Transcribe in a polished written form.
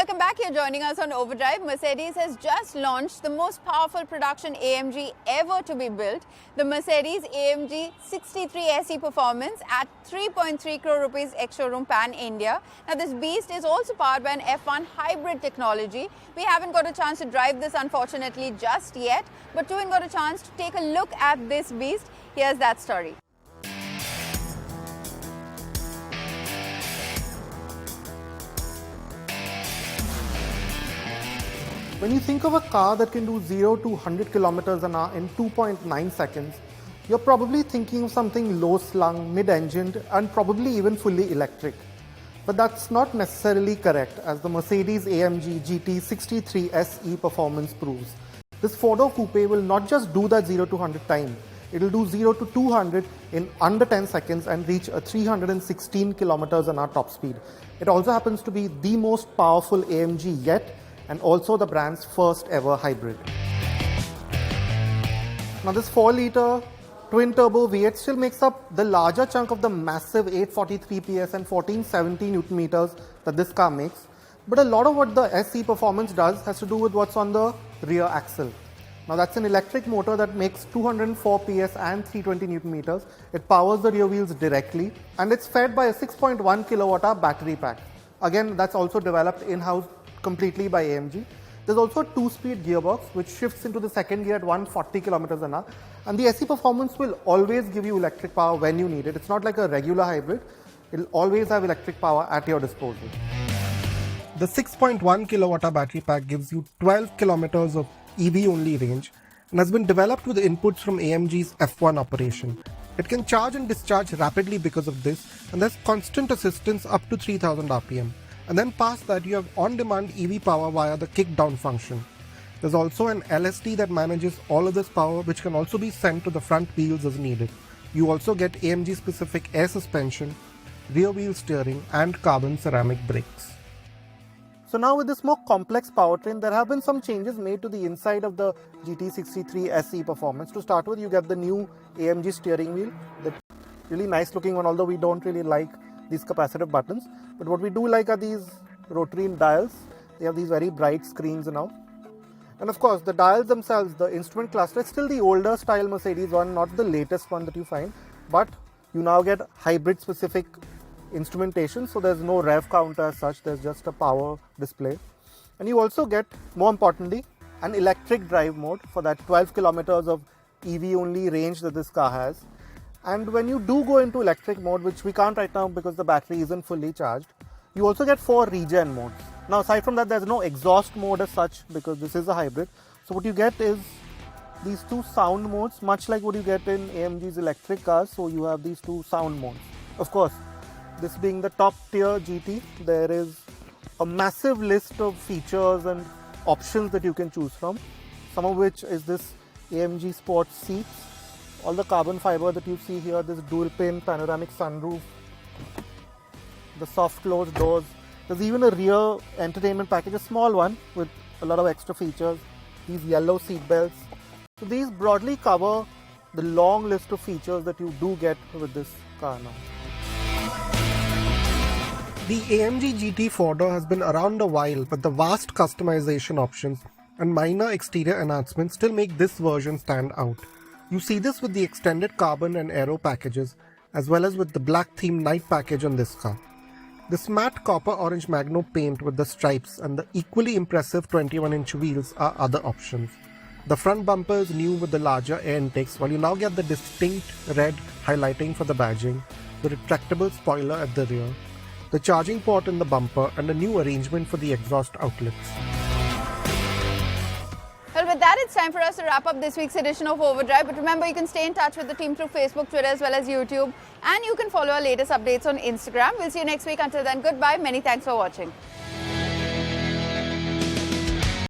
welcome back. You're joining us on Overdrive. Mercedes has just launched the most powerful production AMG ever to be built, the Mercedes-AMG 63 SE Performance at 3.3 crore rupees ex-showroom pan-India. Now this beast is also powered by an F1 hybrid technology. We haven't got a chance to drive this unfortunately just yet, but Tuin got a chance to take a look at this beast. Here's that story. When you think of a car that can do 0 to 100 kilometers an hour in 2.9 seconds, you're probably thinking of something low-slung, mid-engined, and probably even fully electric. But that's not necessarily correct, as the Mercedes-AMG GT 63 SE Performance proves. This four-door coupe will not just do that 0 to 100 time, it'll do 0 to 200 in under 10 seconds and reach a 316 kilometers an hour top speed. It also happens to be the most powerful AMG yet, and also the brand's first ever hybrid. Now this 4-litre twin-turbo V8 still makes up the larger chunk of the massive 843 PS and 1470 Newton meters that this car makes, but a lot of what the SE Performance does has to do with what's on the rear axle. Now that's an electric motor that makes 204 PS and 320 Newton meters. It powers the rear wheels directly, and it's fed by a 6.1 kilowatt-hour battery pack. Again, that's also developed in-house completely by AMG. There's also a 2-speed gearbox which shifts into the second gear at 140 kilometers an hour, and the SE Performance will always give you electric power when you need it. It's not like a regular hybrid. It'll always have electric power at your disposal. The 6.1 kilowatt-hour battery pack gives you 12 kilometers of EV-only range and has been developed with inputs from AMG's F1 operation. It can charge and discharge rapidly because of this, and there's constant assistance up to 3000 RPM. And then past that you have on-demand EV power via the kick-down function. There's also an LSD that manages all of this power, which can also be sent to the front wheels as needed. You also get AMG-specific air suspension, rear wheel steering, and carbon ceramic brakes. So now with this more complex powertrain, there have been some changes made to the inside of the GT63 SE Performance. To start with, you get the new AMG steering wheel, the really nice looking one, although we don't really like these capacitive buttons. But what we do like are these rotary dials. They have these very bright screens now. And of course, the dials themselves, the instrument cluster, is still the older style Mercedes one, not the latest one that you find. But you now get hybrid specific instrumentation, so there's no rev counter as such, there's just a power display. And you also get, more importantly, an electric drive mode for that 12 kilometers of EV only range that this car has. And when you do go into electric mode, which we can't right now because the battery isn't fully charged, you also get 4 regen modes. Now aside from that, there's no exhaust mode as such because this is a hybrid. So what you get is these 2 sound modes, much like what you get in AMG's electric cars. So you have these 2 sound modes. Of course, this being the top tier GT, there is a massive list of features and options that you can choose from, some of which is this AMG Sport seats, all the carbon fiber that you see here, this dual pane panoramic sunroof, the soft closed doors. There's even a rear entertainment package, a small one with a lot of extra features, these yellow seat belts. So these broadly cover the long list of features that you do get with this car now. The AMG GT 4-door has been around a while, but the vast customization options and minor exterior enhancements still make this version stand out. You see this with the extended carbon and aero packages, as well as with the black themed night package on this car. This matte copper orange Magno paint with the stripes and the equally impressive 21-inch wheels are other options. The front bumper is new with the larger air intakes, while you now get the distinct red highlighting for the badging, the retractable spoiler at the rear, the charging port in the bumper, and a new arrangement for the exhaust outlets. Well, with that, it's time for us to wrap up this week's edition of Overdrive. But remember, you can stay in touch with the team through Facebook, Twitter, as well as YouTube. And you can follow our latest updates on Instagram. We'll see you next week. Until then, goodbye. Many thanks for watching.